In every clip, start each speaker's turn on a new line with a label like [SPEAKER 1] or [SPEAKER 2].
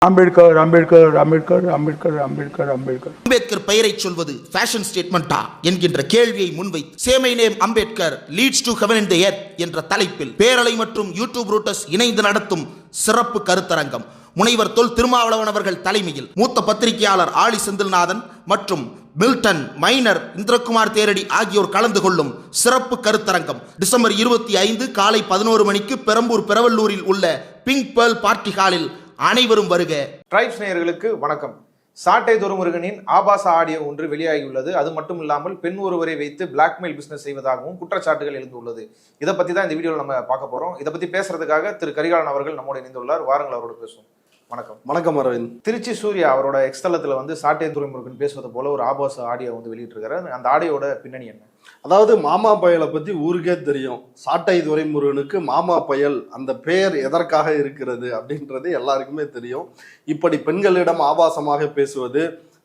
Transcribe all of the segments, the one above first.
[SPEAKER 1] அம்பேத்கர் அம்பேத்கர் அம்பேத்கர் அம்பேத்கர் அம்பேத்கர் அம்பேத்கர்
[SPEAKER 2] அம்பேத்கர் பெயரை சொல்வது ஃபேஷன் ஸ்டேட்மெண்டா என்கின்ற கேள்வியை முன்வைத்து சேமை நேம் Ambedkar leads to heaven in the earth என்ற தலைப்பில் பேரலை மற்றும் யூடியூப் ரூட்டர்ஸ் இணைந்து நடத்தும் சிறப்பு கருத்தரங்கம் முனைவர் தொல் திருமாவளவன் அவர்கள் தலைமையில் மூத்த பத்திரிகையாளர் ஆலி செந்தில்நாதன் மற்றும் மில்டன் மைனர் இந்திரகுமார் தேரடி ஆகியோர் கலந்து கொள்ளும் சிறப்பு கருத்தரங்கம் டிசம்பர் 25 காலை 11 மணிக்கு பெரம்பூர் பெரவல்லூரில் உள்ள பிங்க் பேர்ல் பார்ட்டி ஹாலில் அனைவரும் வருக.
[SPEAKER 3] ட்ரைப்ஸ் நேயர்களுக்கு வணக்கம். சாட்டை துரைமுருகனின் ஆபாச ஆடியோ ஒன்று வெளியாகியுள்ளது. அது மட்டும் இல்லாமல் பெண் ஒருவரை வைத்து பிளாக்மெயில் பிசினஸ் செய்வதாகவும் குற்றச்சாட்டுகள் எழுந்துள்ளது. இதை பத்தி தான் இந்த வீடியோவில் நம்ம பார்க்க போறோம். இதை பத்தி பேசுறதுக்காக திரு கரிகாலன் அவர்கள் நம்மோடு இணைந்துள்ளார். வாருங்கள், அவரோட பேசுவோம். வணக்கம்.
[SPEAKER 4] வணக்கம் அரவிந்த்.
[SPEAKER 3] திருச்சி சூர்யா அவரோட எக்ஸ்தலத்தில் சாட்டை துரைமுருகன் பேசுவது போல ஒரு ஆபாச ஆடியோ வெளியிட்டிருக்கிறார். அந்த ஆடியோட பின்னணி என்ன?
[SPEAKER 4] அதாவது மாமா பயலை பத்தி ஊருக்கே தெரியும். சாட்டை துரைமுருகனுக்கு மாமா பயல் அந்த பெயர் எதற்காக இருக்கிறது அப்படின்றது எல்லாருக்குமே தெரியும். இப்படி பெண்களிடம் ஆபாசமாக பேசுவது,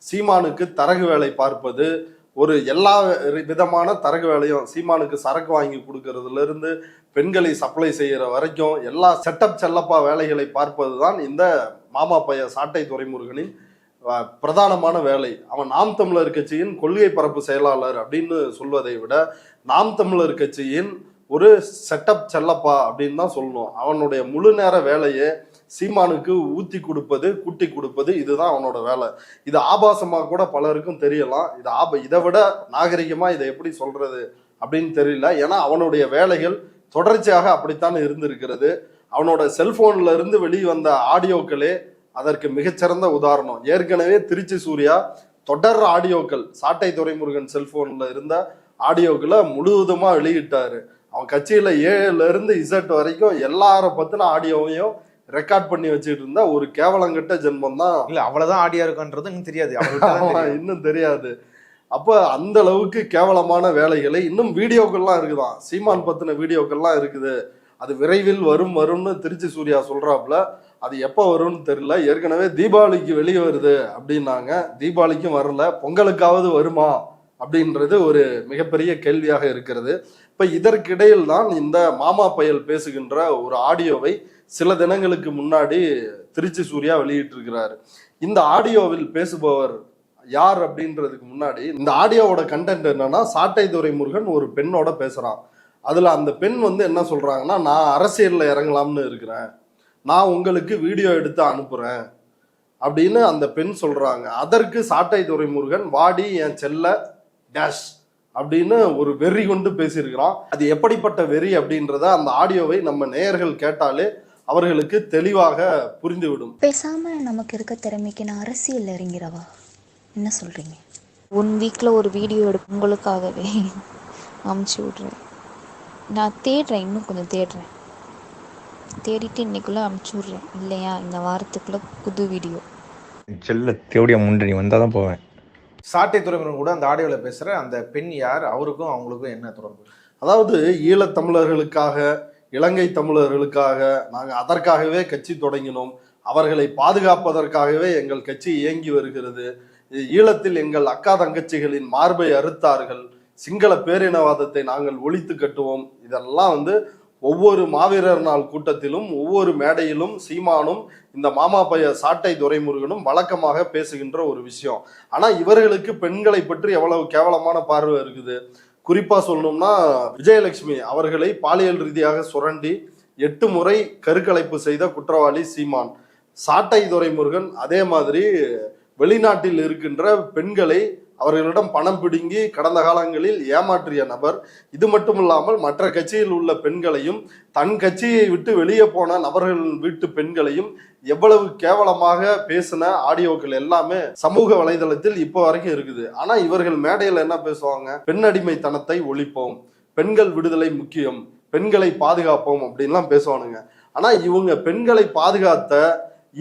[SPEAKER 4] சீமானுக்கு தரகு வேலை பார்ப்பது, ஒரு எல்லா விதமான தரகு வேலையும் சீமானுக்கு சரக்கு வாங்கி கொடுக்கறதுல இருந்து பெண்களை சப்ளை செய்யற வரைக்கும் எல்லா செட்டப் செல்லப்பா வேலைகளை பார்ப்பது தான் இந்த மாமா பைய சாட்டை துரைமுருகனின் பிரதானமான வேலை. அவன் நாம் தமிழர் கட்சியின் கொள்கை பரப்பு செயலாளர் அப்படின்னு சொல்வதை விட நாம் தமிழர் கட்சியின் ஒரு செட்டப் செல்லப்பா அப்படின்னு தான் சொல்லணும். அவனுடைய முழு நேர வேலையை சீமானுக்கு ஊத்தி கொடுப்பது, கூட்டி கொடுப்பது, இதுதான் அவனோட வேலை. இது ஆபாசமாக கூட பலருக்கும் தெரியலாம். இதை விட நாகரிகமா இதை எப்படி சொல்றது அப்படின்னு தெரியல. ஏன்னா அவனுடைய வேலைகள் தொடர்ச்சியாக அப்படித்தான் இருந்திருக்கிறது. அவனோட செல்போன்ல இருந்து வெளிவந்த ஆடியோக்களே அதற்கு மிகச்சிறந்த உதாரணம். ஏற்கனவே திருச்சி சூர்யா தொடர் ஆடியோக்கள் சாட்டை துரைமுருகன் செல்போன்ல இருந்த ஆடியோக்களை முழுவதுமா வெளியிட்டாரு. அவன் கட்சியில ஏல இருந்து இசட் வரைக்கும் எல்லார பத்தின ஆடியோவையும் ரெக்கார்ட் பண்ணி வச்சுட்டு இருந்தா ஒரு கேவலங்கட்ட ஜென்மம் தான்.
[SPEAKER 3] இல்ல அவ்வளவுதான் ஆடியோ இருக்குன்றது இன்னும் தெரியாது,
[SPEAKER 4] இன்னும் தெரியாது. அப்ப அந்த அளவுக்கு கேவலமான வேலைகளை இன்னும் வீடியோக்கள்லாம் இருக்குதான். சீமான் பத்தின வீடியோக்கள்லாம் இருக்குது. அது விரைவில் வரும்னு திருச்சி சூர்யா சொல்றாப்புல. அது எப்போ வரும்னு தெரியல. ஏற்கனவே தீபாவளிக்கு வெளியே வருது அப்படின்னாங்க. தீபாவளிக்கும் வரல, பொங்கலுக்காவது வருமா அப்படின்றது ஒரு மிகப்பெரிய கேள்வியாக இருக்கிறது. இப்ப இதற்கிடையில் தான் இந்த மாமா பயல் பேசுகின்ற ஒரு ஆடியோவை சில தினங்களுக்கு முன்னாடி திருச்சி சூர்யா வெளியிட்டிருக்கிறாரு. இந்த ஆடியோவில் பேசுபவர் யார் அப்படின்றதுக்கு முன்னாடி இந்த ஆடியோவோட கண்டென்ட் என்னன்னா, சாட்டை துரைமுருகன் ஒரு பெண்ணோட பேசுறான். அதுல அந்த பெண் என்ன சொல்றாங்கன்னா, நான் அரசியல்ல இறங்கலாம்னு இருக்கிறேன், நான் உங்களுக்கு வீடியோ எடுத்து அனுப்புறேன் அப்படின்னு அந்த பெண் சொல்றாங்க. அதற்கு சாட்டை துரைமுருகன் வாடி என் செல்ல டேஷ் அப்படின்னு ஒரு வெறி கொண்டு பேசியிருக்கிறான். அது எப்படிப்பட்ட வெறி அப்படின்றத அந்த ஆடியோவை நம்ம நேயர்கள் கேட்டாலே அவர்களுக்கு தெளிவாக புரிந்துவிடும்.
[SPEAKER 5] பேசாம நமக்கு இருக்க திறமைக்கு நான் அரசியல் இறங்கிறவா, என்ன சொல்றீங்க? 1 வீக்ல ஒரு வீடியோ எடுப்பு உங்களுக்காகவே அமுச்சு விட்றேன். நான் தேடுறேன், இன்னும் கொஞ்சம் தேடிட்டு இன்னைக்குள்ள அமுச்சு விட்றேன். இல்லையா இந்த வாரத்துக்குள்ள புது வீடியோ
[SPEAKER 6] செல்ல தேடிய முன்னணி வந்தால் தான் போவேன்.
[SPEAKER 3] சாட்டை துரைமுருகன் கூட அந்த ஆடியோவில் பேசுகிற அந்த பெண் யார்? அவருக்கும் அவங்களுக்கும் என்ன தொடர்பு?
[SPEAKER 4] அதாவது ஈழத்தமிழர்களுக்காக, இலங்கை தமிழர்களுக்காக நாங்கள் அதற்காகவே கட்சி தொடங்கினோம், அவர்களை பாதுகாப்பதற்காகவே எங்கள் கட்சி இயங்கி வருகிறது, ஈழத்தில் எங்கள் அக்கா தங்கச்சிகளின் மார்பை அறுத்தார்கள், சிங்கள பேரினவாதத்தை நாங்கள் ஒழித்து கட்டுவோம். இதெல்லாம் ஒவ்வொரு மாவீரர் நாள் கூட்டத்திலும் ஒவ்வொரு மேடையிலும் சீமானும் இந்த மாமா பைய சாட்டை துரைமுருகனும் வழக்கமாக பேசுகின்ற ஒரு விஷயம். ஆனா இவர்களுக்கு பெண்களை பற்றி எவ்வளவு கேவலமான பார்வை இருக்குது. குறிப்பா சொல்லணும்னா, விஜயலட்சுமி அவர்களை பாலியல் ரீதியாக சுரண்டி 8 முறை கருக்கலைப்பு செய்த குற்றவாளி சீமான். சாட்டை துரைமுருகன் அதே மாதிரி வெளிநாட்டில் இருக்கின்ற பெண்களை அவர்களிடம் பணம் பிடுங்கி கடந்த காலங்களில் ஏமாற்றிய நபர். இது மட்டும் இல்லாமல் மற்ற கட்சியில் உள்ள பெண்களையும், தன் கட்சியை விட்டு வெளியே போன நபர்கள் வீட்டு பெண்களையும் எவ்வளவு கேவலமாக பேசின ஆடியோக்கள் எல்லாமே சமூக வலைதளத்தில் இப்போ வரைக்கும் இருக்குது. ஆனா இவர்கள் மேடையில் என்ன பேசுவாங்க? பெண் அடிமைத்தனத்தை ஒழிப்போம், பெண்கள் விடுதலை முக்கியம், பெண்களை பாதுகாப்போம் அப்படின்லாம் பேசுவானுங்க. ஆனா இவங்க பெண்களை பாதுகாத்த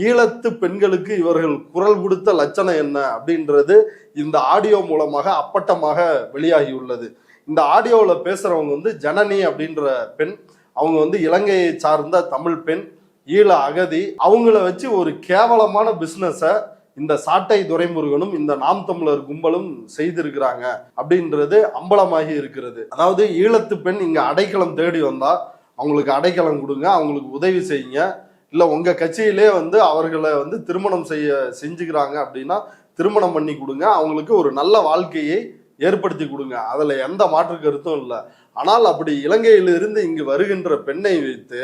[SPEAKER 4] ஈழத்து பெண்களுக்கு இவர்கள் குரல் கொடுத்த லட்சணம் என்ன அப்படின்றது இந்த ஆடியோ மூலமாக அப்பட்டமாக வெளியாகி உள்ளது. இந்த ஆடியோவில் பேசுறவங்க ஜனனி அப்படின்ற பெண். அவங்க இலங்கையை சார்ந்த தமிழ் பெண், ஈழ அகதி. அவங்கள வச்சு ஒரு கேவலமான பிசினஸை இந்த சாட்டை துரைமுருகனும் இந்த நாம் தமிழர் கும்பலும் செய்திருக்கிறாங்க அப்படின்றது அம்பலமாகி இருக்கிறது. அதாவது ஈழத்து பெண் இங்க அடைக்கலம் தேடி வந்தா அவங்களுக்கு அடைக்கலம் கொடுங்க, அவங்களுக்கு உதவி செய்யுங்க, இல்ல உங்க கட்சியிலே வந்து அவர்களை வந்து திருமணம் செஞ்சுக்கிறாங்க அப்படின்னா திருமணம் பண்ணி கொடுங்க, அவங்களுக்கு ஒரு நல்ல வாழ்க்கையை ஏற்படுத்தி கொடுங்க, அதுல எந்த மாற்று கருத்தும் இல்லை. ஆனால் அப்படி இலங்கையிலிருந்து இங்கு வருகின்ற பெண்ணை வைத்து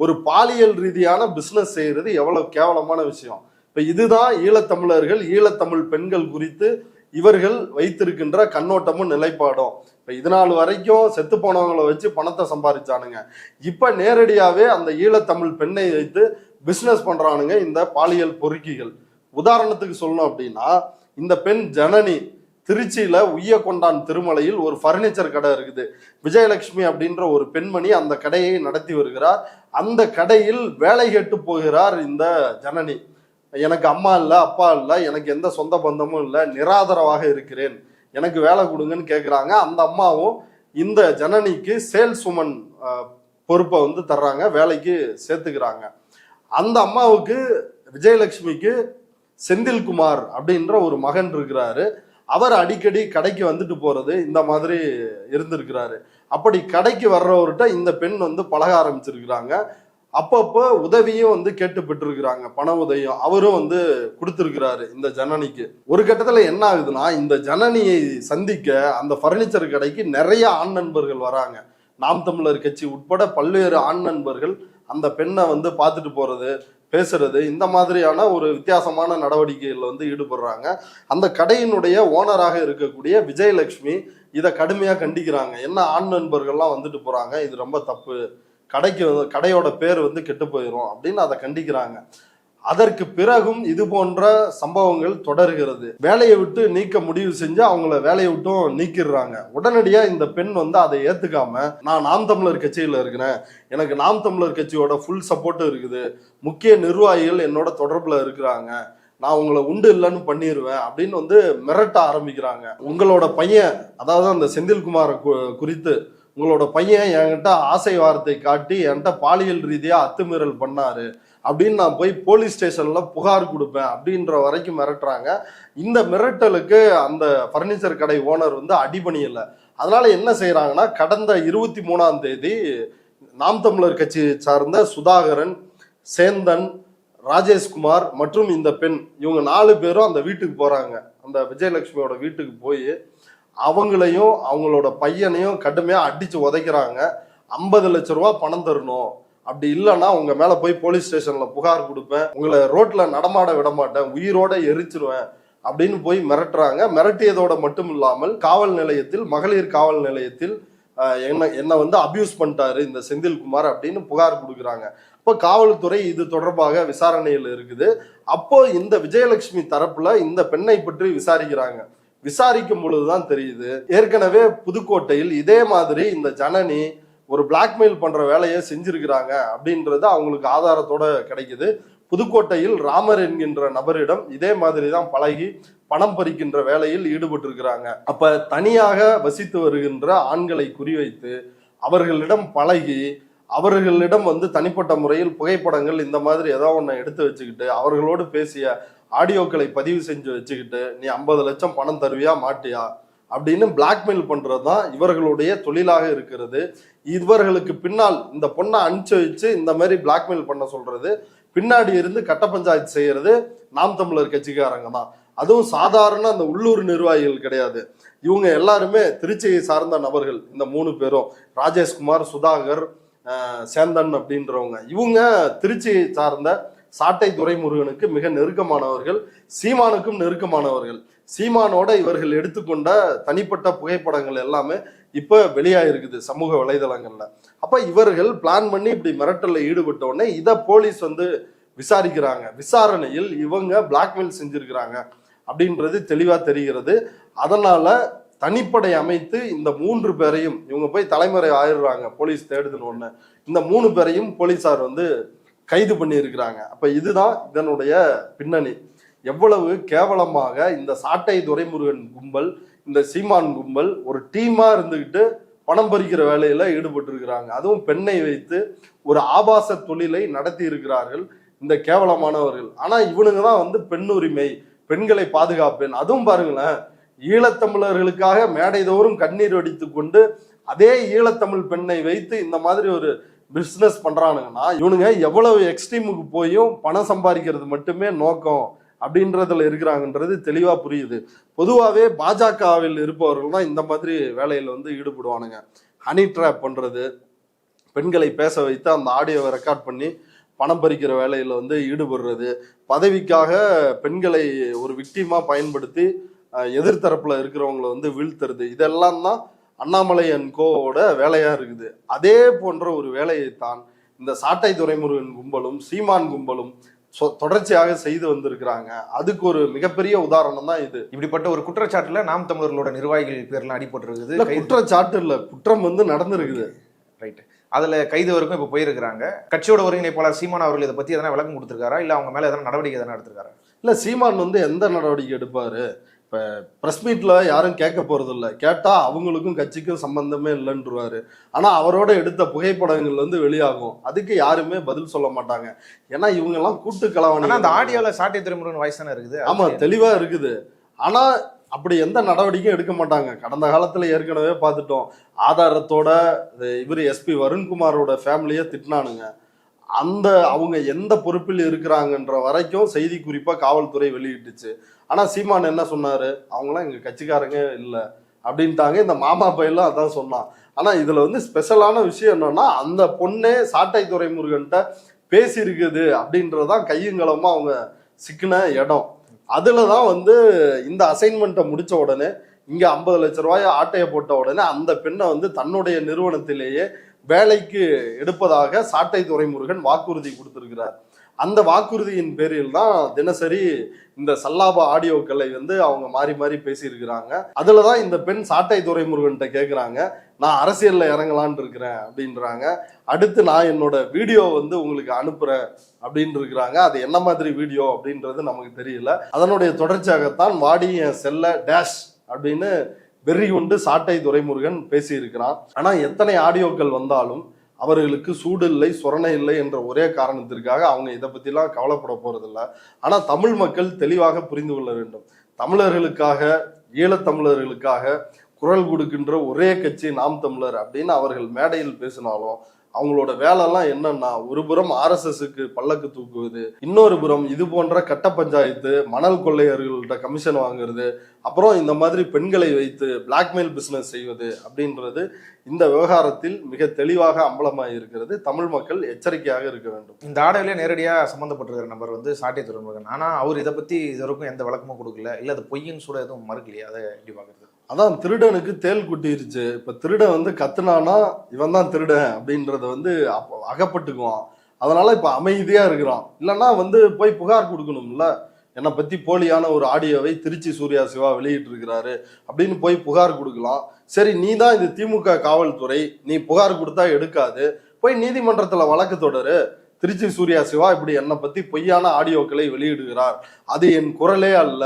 [SPEAKER 4] ஒரு பாலியல் ரீதியான பிசினஸ் செய்யறது எவ்வளவு கேவலமான விஷயம். இப்ப இதுதான் ஈழத்தமிழர்கள் ஈழத்தமிழ் பெண்கள் குறித்து இவர்கள் வைத்திருக்கின்ற கண்ணோட்டமும் நிலைப்பாடும். இப்ப இதனால் வரைக்கும் செத்து போனவங்களை வச்சு பணத்தை சம்பாதிச்சானுங்க, இப்ப நேரடியாவே அந்த ஈழத்தமிழ் பெண்ணை வைத்து பிசினஸ் பண்றானுங்க இந்த பாலியல் பொறுக்கிகள். உதாரணத்துக்கு சொல்லணும் அப்படின்னா, இந்த பெண் ஜனனி திருச்சியில உய்யக்கொண்டான் திருமலையில் ஒரு பர்னிச்சர் கடை இருக்குது. விஜயலட்சுமி அப்படின்ற ஒரு பெண்மணி அந்த கடையை நடத்தி வருகிறார். அந்த கடையில் வேலை கேட்டு போகிறார் இந்த ஜனனி. எனக்கு அம்மா இல்லை, அப்பா இல்லை, எனக்கு எந்த சொந்த பந்தமும் இல்லை, நிராதரவாக இருக்கிறேன், எனக்கு வேலை கொடுங்கன்னு கேட்குறாங்க. அந்த அம்மாவும் இந்த ஜனனிக்கு சேல்ஸ் உமன் பொறுப்பை வந்து தர்றாங்க, வேலைக்கு சேர்த்துக்கிறாங்க. அந்த அம்மாவுக்கு விஜயலட்சுமிக்கு செந்தில்குமார் அப்படின்ற ஒரு மகன் இருக்கிறாரு. அவர் அடிக்கடி கடைக்கு வந்துட்டு போறது இந்த மாதிரி இருந்திருக்கிறாரு. அப்படி கடைக்கு வர்றவர்கிட்ட இந்த பெண் வந்து பழக ஆரம்பிச்சிருக்கிறாங்க. அப்பப்போ உதவியும் வந்து கேட்டு பெற்றிருக்கிறாங்க, பண உதவியும் அவரும் வந்து கொடுத்துருக்கிறாரு இந்த ஜனனிக்கு. ஒரு கட்டத்துல என்ன ஆகுதுன்னா, இந்த ஜனனியை சந்திக்க அந்த பர்னிச்சர் கடைக்கு நிறைய ஆண் நண்பர்கள் வராங்க. நாம் தமிழர் கட்சி உட்பட பல்வேறு ஆண் நண்பர்கள் அந்த பெண்ணை வந்து பார்த்துட்டு போறது, பேசுறது, இந்த மாதிரியான ஒரு வித்தியாசமான நடவடிக்கைகள் வந்து ஈடுபடுறாங்க. அந்த கடையினுடைய ஓனராக இருக்கக்கூடிய விஜயலட்சுமி இதை கடுமையா கண்டிக்கிறாங்க. என்ன ஆண் நண்பர்கள்லாம் வந்துட்டு போறாங்க, இது ரொம்ப தப்பு, கடையோட பேர் வந்து கெட்டு போயிடும் அப்படின்னு அதை கண்டிக்கிறாங்க. அதற்கு பிறகும் இது போன்ற சம்பவங்கள் தொடர்கிறது. வேலையை விட்டு நீக்க முடிவு செஞ்சு அவங்கள வேலையை விட்டும் நீக்கிடுறாங்க. உடனடியா இந்த பெண் வந்து அதை ஏத்துக்காம, நான் நாம் தமிழர் கட்சியில இருக்கிறேன், எனக்கு நாம் தமிழர் கட்சியோட ஃபுல் சப்போர்ட்டும் இருக்குது, முக்கிய நிர்வாகிகள் என்னோட தொடர்புல இருக்கிறாங்க, நான் உங்களை உண்டு இல்லைன்னு பண்ணிடுவேன் அப்படின்னு வந்து மிரட்ட ஆரம்பிக்கிறாங்க. உங்களோட பையன், அதாவது அந்த செந்தில்குமாரை குறித்து, உங்களோட பையன் என்கிட்ட ஆசை வார்த்தை காட்டி என்கிட்ட பாலியல் ரீதியா அத்துமீறல் பண்ணாரு அப்படின்னு நான் போய் போலீஸ் ஸ்டேஷன்ல புகார் கொடுப்பேன் அப்படின்ற வரைக்கும் மிரட்டுறாங்க. இந்த மிரட்டலுக்கு அந்த பர்னிச்சர் கடை ஓனர் வந்து அடிபணியலை. அதனால என்ன செய்யறாங்கன்னா, கடந்த 23ஆம் தேதி நாம் தமிழர் கட்சி சார்ந்த சுதாகரன், சேந்தன், ராஜேஷ்குமார் மற்றும் இந்த பெண், இவங்க 4 பேரும் அந்த வீட்டுக்கு போறாங்க. அந்த விஜயலட்சுமியோட வீட்டுக்கு போய் அவங்களையும் அவங்களோட பையனையும் கடுமையா அடிச்சு உதைக்கிறாங்க. 50 லட்ச ரூபா பணம் தரணும், அப்படி இல்லைன்னா உங்க மேல போய் போலீஸ் ஸ்டேஷன்ல புகார் கொடுப்பேன், உங்களை ரோட்ல நடமாட விட மாட்டேன், உயிரோட எரிச்சிருவேன் அப்படின்னு போய் மிரட்டுறாங்க. மிரட்டியதோட மட்டும் இல்லாமல் காவல் நிலையத்தில், மகளிர் காவல் நிலையத்தில் என்ன வந்து அபியூஸ் பண்ணிட்டாரு இந்த செந்தில்குமார் அப்படின்னு புகார் கொடுக்குறாங்க. அப்போ காவல்துறை இது தொடர்பாக விசாரணையில் இருக்குது. அப்போ இந்த விஜயலட்சுமி தரப்புல இந்த பெண்ணை பற்றி விசாரிக்கிறாங்க. விசாரிக்கும் பொழுதுதான் தெரியுது, ஏற்கனவே புதுக்கோட்டையில் இதே மாதிரி இந்த ஜனனி ஒரு பிளாக்மெயில் பண்ற வேலையை செஞ்சிருக்கிறாங்க அப்படின்றது அவங்களுக்கு ஆதாரத்தோட கிடைக்குது. புதுக்கோட்டையில் ராமர் என்கின்ற நபரிடம் இதே மாதிரி தான் பழகி பணம் பறிக்கின்ற வேலையில் ஈடுபட்டு இருக்கிறாங்க. அப்ப தனியாக வசித்து வருகின்ற ஆண்களை குறிவைத்து அவர்களிடம் பழகி, அவர்களிடம் வந்து தனிப்பட்ட முறையில் புகைப்படங்கள் இந்த மாதிரி ஏதோ ஒன்று எடுத்து வச்சுக்கிட்டு அவர்களோடு பேசிய ஆடியோக்களை பதிவு செஞ்சு வச்சுக்கிட்டு, நீ 50 லட்சம் பணம் தருவியா மாட்டியா அப்படின்னு பிளாக்மெயில் பண்றதுதான் இவர்களுடைய தொழிலாக இருக்கிறது. இவர்களுக்கு பின்னால் இந்த பொண்ணை அனுப்பிச்சு வச்சு இந்த மாதிரி பிளாக்மெயில் பண்ண சொல்றது, பின்னாடி இருந்து கட்ட பஞ்சாயத்து செய்யறது நாம் தமிழர் கட்சிக்காரங்க தான். அதுவும் சாதாரண அந்த உள்ளூர் நிர்வாகிகள் கிடையாது, இவங்க எல்லாருமே திருச்சியை சார்ந்த நபர்கள். இந்த 3 பேரும், ராஜேஷ்குமார், சுதாகர், சேந்தன் அப்படின்றவங்க, இவங்க திருச்சியை சார்ந்த சாட்டை துரைமுருகனுக்கு மிக நெருக்கமானவர்கள், சீமானுக்கும் நெருக்கமானவர்கள். சீமானோட இவர்கள் எடுத்துக்கொண்ட தனிப்பட்ட புகைப்படங்கள் எல்லாமே இப்ப வெளியாயிருக்குது சமூக வலைதளங்கள்ல. அப்ப இவர்கள் பிளான் பண்ணி இப்படி மிரட்டல்ல ஈடுபட்ட உடனே இதை போலீஸ் வந்து விசாரிக்கிறாங்க. விசாரணையில் இவங்க பிளாக்மெயில் செஞ்சிருக்கிறாங்க அப்படின்றது தெளிவா தெரிகிறது. அதனால தனிப்படை அமைத்து இந்த 3 பேரையும் இவங்க போய் தலைமறை ஆயிடுறாங்க போலீஸ் தேடுதுன்னு ஒண்ணு. இந்த 3 பேரையும் போலீஸார் வந்து கைது பண்ணி இருக்கிறாங்க. அப்ப இதுதான் இதனுடைய பின்னணி. எவ்வளவு கேவலமாக இந்த சாட்டை துரைமுருகன் கும்பல், இந்த சீமான் கும்பல் ஒரு டீமா இருந்துகிட்டு பணம் பறிக்கிற வேலையில ஈடுபட்டு இருக்கிறாங்க. அதுவும் பெண்ணை வைத்து ஒரு ஆபாச தொழிலை நடத்தி இருக்கிறார்கள் இந்த கேவலமானவர்கள். ஆனா இவனுங்க தான் வந்து பெண் உரிமை, பெண்களை பாதுகாப்பேன். அதுவும் பாருங்களேன், ஈழத்தமிழர்களுக்காக மேடை தோறும் கண்ணீர் வடித்து கொண்டு அதே ஈழத்தமிழ் பெண்ணை வைத்து இந்த மாதிரி ஒரு பிஸ்னஸ் பண்றானுங்கன்னா இவனுங்க எவ்வளவு எக்ஸ்ட்ரீமுக்கு போயும் பணம் சம்பாதிக்கிறது மட்டுமே நோக்கம் அப்படின்றதுல இருக்கிறாங்கன்றது தெளிவா புரியுது. பொதுவாகவே பாஜகவில் இருப்பவர்கள் தான் இந்த மாதிரி வேலையில வந்து ஈடுபடுவானுங்க. ஹனி ட்ராப் பண்றது, பெண்களை பேச வைத்து அந்த ஆடியோவை ரெக்கார்ட் பண்ணி பணம் பறிக்கிற வேலையில வந்து ஈடுபடுறது, பதவிக்காக பெண்களை ஒரு விக்டிமா பயன்படுத்தி எதிர்த்தரப்புல இருக்கிறவங்களை வந்து வீழ்த்துறது, இதெல்லாம் தான் அண்ணாமலை அண்ட் கோவோட வேலையா இருக்குது. அதே போன்ற ஒரு வேலையைத்தான் இந்த சாட்டை துரைமுருகன் கும்பலும் சீமான் கும்பலும் தொடர்ச்சியாக செய்து வந்திருக்கிறாங்க. அதுக்கு ஒரு மிகப்பெரிய உதாரணம் தான் இது.
[SPEAKER 3] இப்படிப்பட்ட ஒரு குற்றச்சாட்டுல நாம் தமிழர்களோட நிர்வாகிகள் பேர்லாம் அடிபட்டிருக்குது.
[SPEAKER 4] குற்றச்சாட்டு இல்ல, குற்றம் வந்து நடந்திருக்குது.
[SPEAKER 3] ரைட். அதுல கைது வரைக்கும் இப்ப போயிருக்கிறாங்க. கட்சியோட ஒருங்கிணைப்பாளர் சீமான் அவர்கள் இதை பத்தி எதனா விளக்கம் கொடுத்திருக்காரா, இல்ல அவங்க மேல எதனா நடவடிக்கை எதனா எடுத்திருக்காரா?
[SPEAKER 4] இல்ல, சீமான் வந்து எந்த நடவடிக்கை எடுப்பாரு? இப்ப பிரஸ் மீட்ல யாரும் கேட்க போறது இல்ல, கேட்டா அவங்களுக்கும் கட்சிக்கும் சம்பந்தமே இல்லைன்றுவாரு. ஆனா அவரோட எடுத்த புகைப்படங்கள் வந்து வெளியாகும், அதுக்கு யாருமே பதில் சொல்ல மாட்டாங்க. ஏன்னா இவங்க எல்லாம் கூட்டு கலவாணி.
[SPEAKER 3] அந்த ஆடியோல சாட்டை துரைமுருகன் வாய்ஸ் தானே இருக்குது.
[SPEAKER 4] ஆமா, தெளிவா இருக்குது. ஆனா அப்படி எந்த நடவடிக்கையும் எடுக்க மாட்டாங்க. கடந்த காலத்துல ஏற்கனவே பார்த்துட்டோம், ஆதாரத்தோட இவர் எஸ்பி வருண்குமாரோட ஃபேமிலியை திட்டினானுங்க. அந்த அவங்க எந்த பொறுப்பில் இருக்கிறாங்கன்ற வரைக்கும் செய்தி குறிப்பா காவல்துறை வெளியிட்டுச்சு. ஆனா சீமான் என்ன சொன்னாரு, அவங்களாம் எங்க கட்சிக்காரங்க இல்லை அப்படின்ட்டாங்க. இந்த மாமா பையெல்லாம் அதான் சொன்னான். ஆனா இதுல வந்து ஸ்பெஷலான விஷயம் என்னன்னா, அந்த பொண்ணே சாட்டை துரைமுருகன்ட்ட பேசி இருக்குது அப்படின்றதான் கையுங்களமா அவங்க சிக்கின இடம். அதுலதான் வந்து இந்த அசைன்மெண்ட்டை முடிச்ச உடனே இங்க 50 லட்சம் ரூபாய் ஆட்டையை போட்ட உடனே அந்த பெண்ணை வந்து தன்னுடைய நிறுவனத்திலேயே வேலைக்கு எடுப்பதாக சாட்டை துரைமுருகன் வாக்குறுதி கொடுத்திருக்கிறார். அந்த வாக்குறுதியின் பேரில் தான் தினசரி இந்த சல்லாப ஆடியோக்களை வந்து அவங்க மாறி மாறி பேசியிருக்கிறாங்க. அதுலதான் இந்த பெண் சாட்டை துரைமுருகன்ட்ட கேட்குறாங்க, நான் அரசியல்ல இறங்கலான் இருக்கிறேன் அப்படின்றாங்க. அடுத்து நான் என்னோட வீடியோ வந்து உங்களுக்கு அனுப்புறேன் அப்படின்னு இருக்கிறாங்க. அது என்ன மாதிரி வீடியோ அப்படின்றது நமக்கு தெரியல. அதனுடைய தொடர்ச்சியாகத்தான் வாடி என் செல்ல டேஷ் அப்படின்னு வெறி கொண்டு சாட்டை துரைமுருகன் பேசியிருக்கிறான். ஆனா எத்தனை ஆடியோக்கள் வந்தாலும் அவர்களுக்கு சூடு இல்லை, சொரணை இல்லை என்ற ஒரே காரணத்திற்காக அவங்க இதை பத்திலாம் கவலைப்பட போறதில்லை. ஆனா தமிழ் மக்கள் தெளிவாக புரிந்து கொள்ள வேண்டும், தமிழர்களுக்காக, ஈழத்தமிழர்களுக்காக குரல் கொடுக்கின்ற ஒரே கட்சி நாம் தமிழர் அப்படின்னு அவர்கள் மேடையில் பேசினாலும் அவங்களோட வேலைலாம் என்னன்னா, ஒரு புறம் RSSக்கு பல்லக்கு தூக்குவது, இன்னொரு புறம் இது போன்ற கட்ட பஞ்சாயத்து, மணல் கொள்ளையர்கள்ட்ட கமிஷன் வாங்குறது, அப்புறம் இந்த மாதிரி பெண்களை வைத்து பிளாக்மெயில் பிசினஸ் செய்வது அப்படின்றது இந்த விவகாரத்தில் மிக தெளிவாக அம்பலமாக இருக்கிறது. தமிழ் மக்கள் எச்சரிக்கையாக இருக்க வேண்டும்.
[SPEAKER 3] இந்த ஆடியோல நேரடியா சம்பந்தப்பட்டிருக்கிற நபர் வந்து சாட்டை துரைமுருகன். ஆனா அவர் இதை பத்தி இது வரைக்கும் எந்த விளக்கமும் கொடுக்கல, இல்ல அது பொய்ன்னு சொல்ல எதுவும் மறுக்கலையே. அதை எப்படி பாக்குறது?
[SPEAKER 4] அதான் திருடனுக்கு தேல் குட்டிருச்சு. இப்ப திருடன் வந்து கத்துனானா இவன் தான் திருடன் அப்படின்றத வந்து அகப்பட்டுக்குவான். அதனால இப்ப அமைதியா இருக்கிறான். இல்லைன்னா வந்து போய் புகார் கொடுக்கணும்ல, என்னை பத்தி போலியான ஒரு ஆடியோவை திருச்சி சூர்யா சிவா வெளியிட்டு இருக்கிறாரு அப்படின்னு போய் புகார் கொடுக்கலாம். சரி, நீ தான் இது திமுக காவல்துறை, நீ புகார் கொடுத்தா எடுக்காது, போய் நீதிமன்றத்துல வழக்கு தொடரு. திருச்சி சூர்யா சிவா இப்படி என்னை பத்தி பொய்யான ஆடியோக்களை வெளியிடுகிறார், அது என் குரலே அல்ல,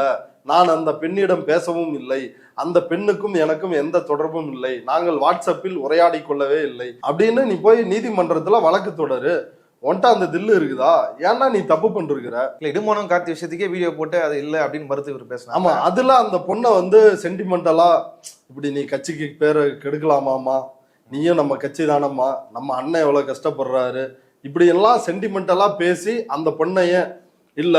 [SPEAKER 4] நான் அந்த பெண்ணிடம் பேசவும் இல்லை, அந்த பெண்ணுக்கும் எனக்கும் எந்த தொடர்பும் இல்லை, நாங்கள் வாட்ஸ்அப்பில் உரையாடி கொள்ளவே இல்லை அப்படின்னு நீ போய் நீதிமன்றத்துல வழக்கு தொடரு. ஒன்ட்டா அந்த தில்லு இருக்குதா? ஏன்னா நீ தப்பு பண்ணிருக்கிற.
[SPEAKER 3] இல்ல, இடுமானம் கார்த்தி விஷயத்துக்கே வீடியோ போட்டு அது இல்லை அப்படின்னு மறுத்து இவர் பேசணும்.
[SPEAKER 4] ஆமா, அதுல அந்த பொண்ணை வந்து சென்டிமெண்டலா இப்படி நீ கட்சிக்கு பேரை கெடுக்கலாமாமா, நீயும் நம்ம கட்சி தானம்மா, நம்ம அண்ணன் எவ்வளவு கஷ்டப்படுறாரு, இப்படி எல்லாம் சென்டிமெண்டலா பேசி அந்த பொண்ணைய இல்ல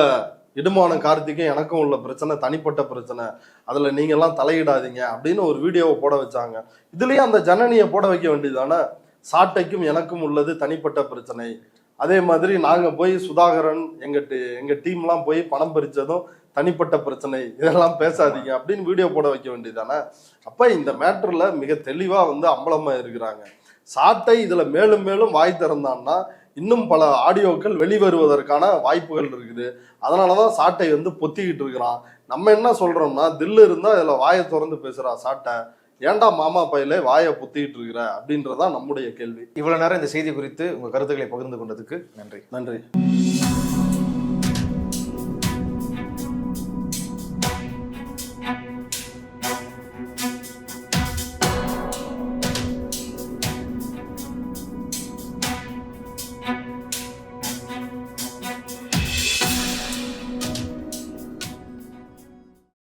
[SPEAKER 4] இடுமானம் கார்த்திக்கும் எனக்கும் உள்ள பிரச்சனை தனிப்பட்ட பிரச்சனை, அதுல நீங்க எல்லாம் தலையிடாதீங்க அப்படின்னு ஒரு வீடியோவை போட வச்சாங்க. இதுலயே அந்த ஜனனியை போட வைக்க வேண்டியதானே, சாட்டைக்கும் எனக்கும் உள்ளது தனிப்பட்ட பிரச்சனை, அதே மாதிரி நாங்க போய் சுதாகரன் எங்க டீம்லாம் போய் பணம் பறிச்சதும் தனிப்பட்ட பிரச்சனை, இதெல்லாம் பேசாதீங்க அப்படின்னு வீடியோ போட வைக்க வேண்டியதானே. அப்ப இந்த மேட்டர்ல மிக தெளிவா வந்து அம்பலமா இருக்கிறாங்க. சாட்டை இதுல மேலும் மேலும் வாய் திறந்தான்னா இன்னும் பல ஆடியோக்கள் வெளிவருவதற்கான வாய்ப்புகள் இருக்குது. அதனாலதான் சாட்டை வந்து பொத்திக்கிட்டு இருக்கிறான். நம்ம என்ன சொல்றோம்னா, தில்லு இருந்தா இதுல வாயை திறந்து பேசுறா சாட்டை, ஏன்டா மாமா பையிலே வாயை பொத்திக்கிட்டு இருக்கிற அப்படின்றதான் நம்முடைய கேள்வி.
[SPEAKER 3] இவ்வளவு நேரம் இந்த செய்தி குறித்து உங்க கருத்துக்களை பகிர்ந்து கொண்டதுக்கு நன்றி.
[SPEAKER 4] நன்றி.